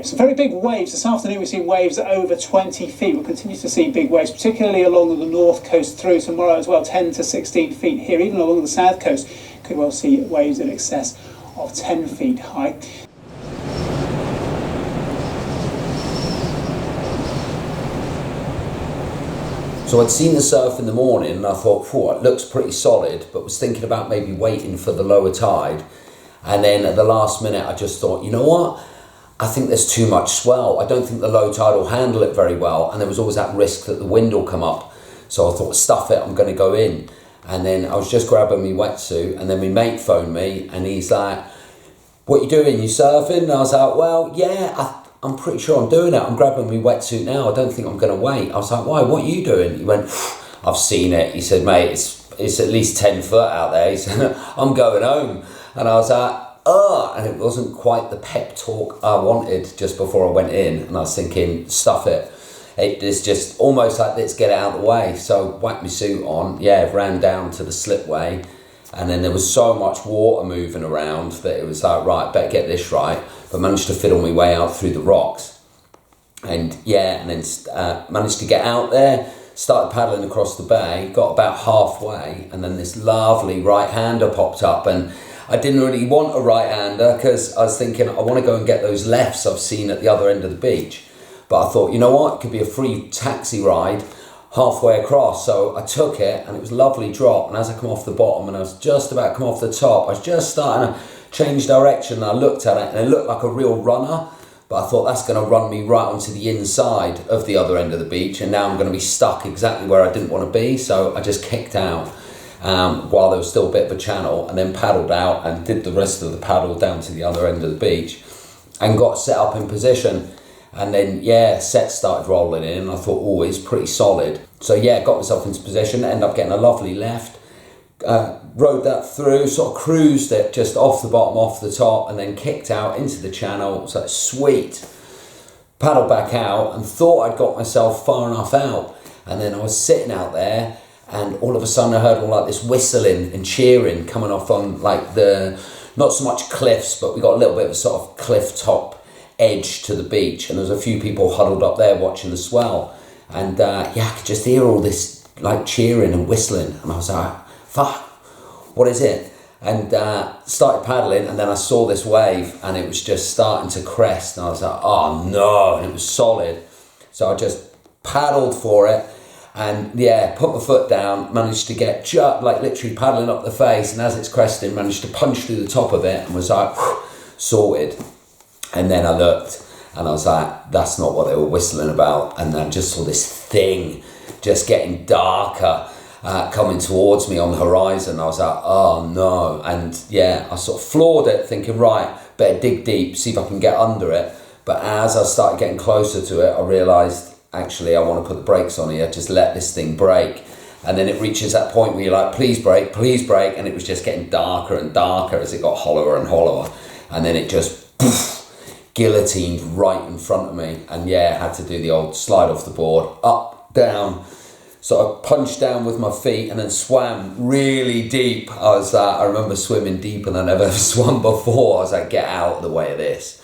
Some very big waves. This afternoon we've seen waves over 20 feet. We'll continue to see big waves, particularly along the north coast through tomorrow as well, 10 to 16 feet here. Even along the south coast, could well see waves in excess of 10 feet high. So I'd seen the surf in the morning and I thought, it looks pretty solid, but was thinking about maybe waiting for the lower tide. And then at the last minute, I just thought, you know what? I think there's too much swell. I don't think the low tide will handle it very well. And there was always that risk that the wind will come up. So I thought, stuff it, I'm going to go in. And then I was just grabbing my wetsuit and then my mate phoned me and he's like, what you doing? You surfing? And I was like, well, yeah, I'm pretty sure I'm doing it. I'm grabbing my wetsuit now. I don't think I'm going to wait. I was like, why? What are you doing? He went, I've seen it. He said, mate, it's at least 10 foot out there. He said, I'm going home. And I was like, and it wasn't quite the pep talk I wanted just before I went in. And I was thinking, stuff it. It's just almost like, let's get it out of the way. So whacked my suit on, ran down to the slipway. And then there was so much water moving around that it was like, right, better get this right. But managed to fiddle my way out through the rocks. And then managed to get out there, started paddling across the bay, got about halfway, and then this lovely right-hander popped up. And I didn't really want a right-hander because I was thinking I want to go and get those lefts I've seen at the other end of the beach. But I thought, you know what, it could be a free taxi ride halfway across. So I took it and it was a lovely drop. And as I come off the bottom and I was just about to come off the top, I was just starting to change direction and I looked at it and it looked like a real runner. But I thought that's going to run me right onto the inside of the other end of the beach. And now I'm going to be stuck exactly where I didn't want to be. So I just kicked out while there was still a bit of a channel and then paddled out and did the rest of the paddle down to the other end of the beach and got set up in position. And then, sets started rolling in and I thought, oh, it's pretty solid. So got myself into position, ended up getting a lovely left, rode that through, sort of cruised it just off the bottom, off the top, and then kicked out into the channel. It was like, sweet. Paddled back out and thought I'd got myself far enough out. And then I was sitting out there and all of a sudden I heard all like this whistling and cheering coming off on like the, not so much cliffs, but we got a little bit of a sort of cliff top edge to the beach, and there was a few people huddled up there watching the swell, and I could just hear all this like cheering and whistling, and I was like, fuck, what is it? And started paddling, and then I saw this wave and it was just starting to crest, and I was like, oh no, and it was solid. So I just paddled for it and put my foot down, managed to get like literally paddling up the face, and as it's cresting managed to punch through the top of it and was like, sorted. And then I looked and I was like, that's not what they were whistling about. And then I just saw this thing just getting darker coming towards me on the horizon. I was like, oh no. And I sort of floored it thinking, right, better dig deep, see if I can get under it. But as I started getting closer to it, I realised, actually, I want to put the brakes on here, just let this thing break. And then it reaches that point where you're like, please break. And it was just getting darker and darker as it got hollower and hollower. And then it just guillotined right in front of me, and had to do the old slide off the board, up, down. So I punched down with my feet and then swam really deep. I remember swimming deeper than I've ever swum before. I was like, get out of the way of this.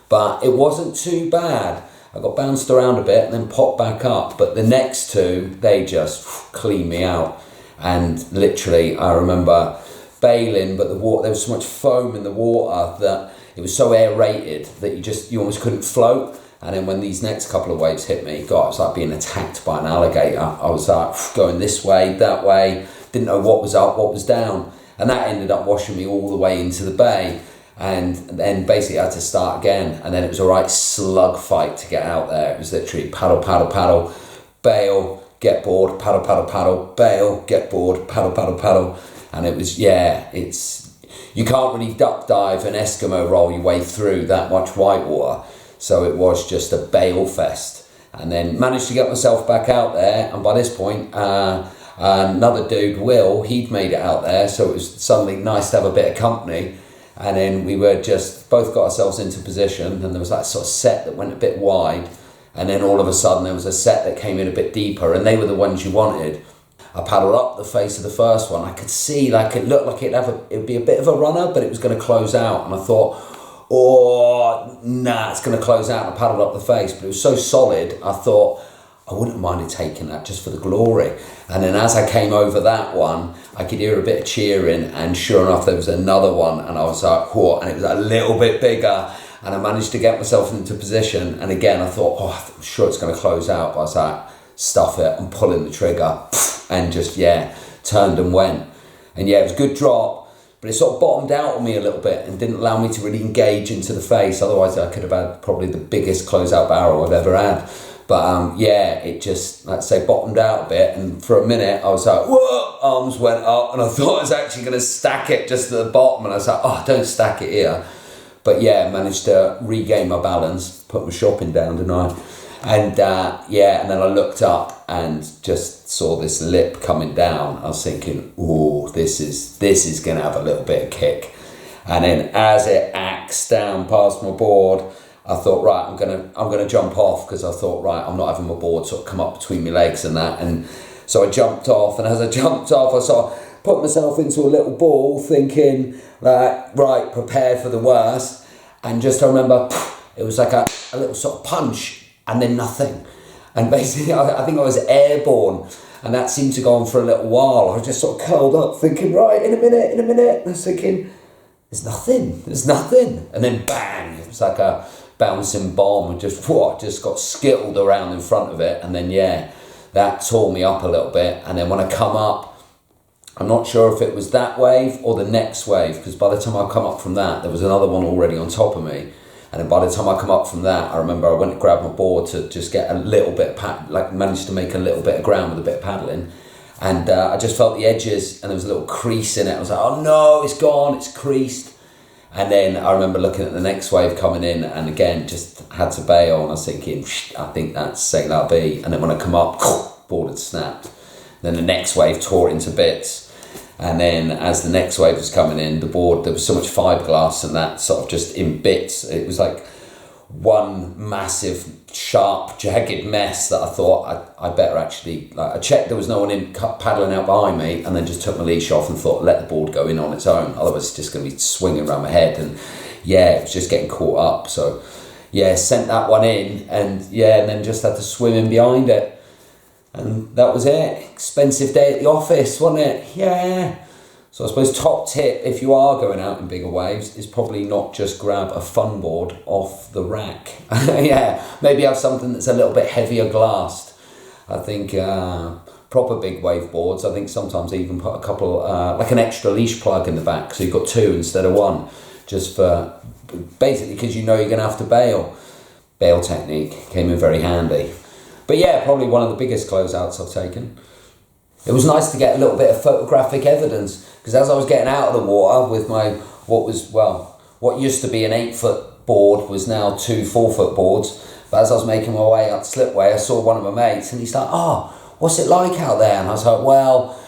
But it wasn't too bad. I got bounced around a bit and then popped back up. But the next two, they just cleaned me out. And literally, I remember bailing, but the water, there was so much foam in the water that it was so aerated that you almost couldn't float. And then when these next couple of waves hit me, God, it was like being attacked by an alligator. I was like going this way, that way, didn't know what was up, what was down. And that ended up washing me all the way into the bay. And then basically I had to start again. And then it was a right slug fight to get out there. It was literally paddle, paddle, paddle, bail, get bored, paddle, paddle, paddle, bail, get bored, paddle, paddle, paddle. And it was, you can't really duck dive and Eskimo roll your way through that much whitewater. So it was just a bail fest. And then managed to get myself back out there. And by this point, another dude, Will, he'd made it out there. So it was suddenly nice to have a bit of company. And then we were just, both got ourselves into position. And there was that sort of set that went a bit wide. And then all of a sudden there was a set that came in a bit deeper. And they were the ones you wanted. I paddled up the face of the first one. I could see, like, it looked like it would be a bit of a runner, but it was going to close out. And I thought, oh, nah, it's going to close out. And I paddled up the face, but it was so solid, I thought, I wouldn't mind it taking that just for the glory. And then as I came over that one, I could hear a bit of cheering, and sure enough, there was another one, and I was like, what? And it was a little bit bigger, and I managed to get myself into position. And again, I thought, oh, I'm sure it's going to close out, but I was like, stuff it, I'm pulling the trigger, and just, yeah, turned and went. And yeah, it was a good drop, but it sort of bottomed out on me a little bit and didn't allow me to really engage into the face. Otherwise, I could have had probably the biggest closeout barrel I've ever had. But yeah, it just, like I say, bottomed out a bit, and for a minute I was like, whoa, arms went up, and I thought I was actually going to stack it just at the bottom, and I was like, oh, don't stack it here. But yeah, managed to regain my balance, put my shopping down, didn't I? And yeah, and then I looked up and just saw this lip coming down. I was thinking, oh, this is going to have a little bit of kick. And then as it axed down past my board, I thought, right, I'm gonna jump off, because I thought, right, I'm not having my board sort of come up between my legs and that. And so I jumped off, and as I jumped off, I sort of put myself into a little ball, thinking, like, right, prepare for the worst. And just I remember, it was like a little sort of punch, and then nothing. And basically, I think I was airborne, and that seemed to go on for a little while. I was just sort of curled up, thinking, right, in a minute. And I was thinking, there's nothing. And then bang, it was like a bouncing bomb, and just got skittled around in front of it. And then yeah, that tore me up a little bit. And then when I come up, I'm not sure if it was that wave or the next wave, because by the time I come up from that, there was another one already on top of me. And then by the time I come up from that, I remember I went to grab my board to just get a little bit of managed to make a little bit of ground with a bit of paddling. And I just felt the edges, and there was a little crease in it. I was like, oh no, it's gone, it's creased. And then I remember looking at the next wave coming in, and again, just had to bail. And I was thinking, I think that's saying that'll be. And then when I come up, board had snapped. Then the next wave tore it into bits. And then as the next wave was coming in, the board, there was so much fiberglass and that sort of just in bits. It was like one massive, sharp, jagged mess that I thought I better actually, like, I checked there was no one in paddling out behind me, and then just took my leash off and thought, let the board go in on its own, otherwise it's just going to be swinging around my head. And yeah, it was just getting caught up. So yeah, sent that one in, and yeah, and then just had to swim in behind it, and that was it. Expensive day at the office, wasn't it? Yeah. So I suppose top tip, if you are going out in bigger waves, is probably not just grab a fun board off the rack. Yeah, maybe have something that's a little bit heavier glassed. I think proper big wave boards, I think sometimes even put a couple, like an extra leash plug in the back, so you've got two instead of one, just for, basically because you know you're going to have to bail. Bail technique came in very handy. But yeah, probably one of the biggest closeouts I've taken. It was nice to get a little bit of photographic evidence, because as I was getting out of the water with my, what used to be an 8-foot board was now 2 4-foot boards. But as I was making my way up the slipway, I saw one of my mates, and he's like, oh, what's it like out there? And I was like, well,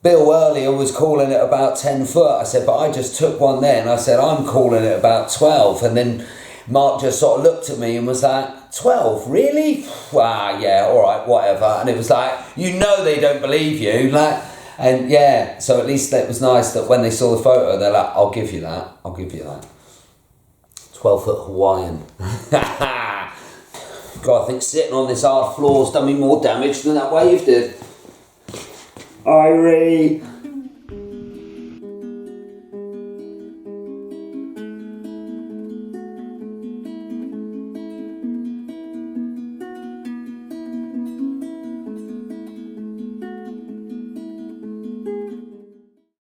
Bill earlier was calling it about 10 foot. I said, but I just took one then. I said, I'm calling it about 12. And then Mark just sort of looked at me and was like, 12, really? Wow, yeah, all right, whatever. And it was like, you know they don't believe you. Like, and yeah, so at least it was nice that when they saw the photo, they're like, I'll give you that. 12-foot Hawaiian. God, I think sitting on this hard floor's done me more damage than that wave did. Irie.